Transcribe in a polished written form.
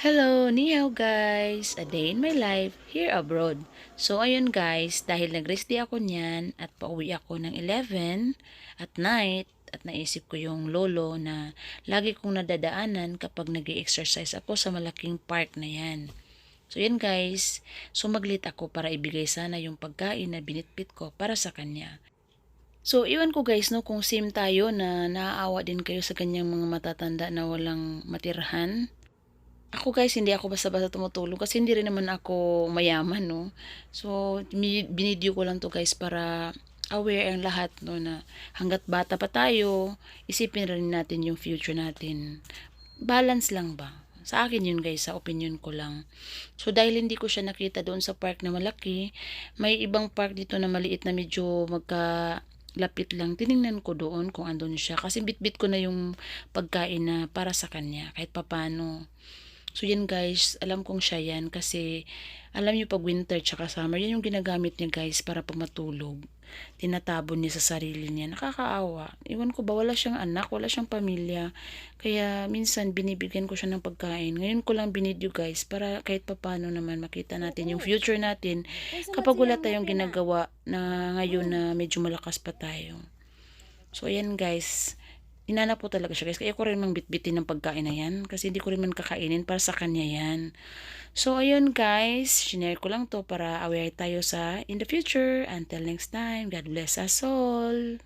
Hello, ni hao guys! A day in my life here abroad. So ayun guys, dahil nag-rest day ako niyan at pauwi ako ng 11 at night at naisip ko yung lolo na lagi kong nadadaanan kapag nag exercise ako sa malaking park na yan. So yan guys, sumaglit ako para ibigay sana yung pagkain na binitbit ko para sa kanya. So, iwan ko guys, no, kung same tayo na naaawa din kayo sa ganyang mga matatanda na walang matirhan. Ako guys, hindi ako basta-basta tumutulong kasi hindi rin naman ako mayaman, no. So, binidyo ko lang 'to guys para aware ang lahat, no, na hangga't bata pa tayo, isipin rin natin yung future natin. Balance lang ba? Sa akin yun guys, sa opinion ko lang. So, dahil hindi ko siya nakita doon sa park na malaki, may ibang park dito na maliit na medyo lapit lang. Tiningnan ko doon kung andun siya. Kasi bitbit ko na yung pagkain na para sa kanya kahit papano. So yan guys, alam kong siya yan kasi alam niyo pag winter tsaka summer, yan yung ginagamit niya guys para pag matulog. Tinatabon niya sa sarili niya. Nakakaawa. Iwan ko ba, wala siyang anak, wala siyang pamilya. Kaya minsan binibigyan ko siya ng pagkain. Ngayon ko lang binidyo guys para kahit papano naman makita natin yung future natin kapag wala tayong ginagawa na ngayon na medyo malakas pa tayo. So ayan guys, hinanap ko talaga siya guys. Kaya ko rin mang bitbitin ng pagkain na yan. Kasi hindi ko rin man kakainin para sa kanya yan. So, ayun guys. Shinare ko lang to para aware tayo sa in the future. Until next time. God bless us all.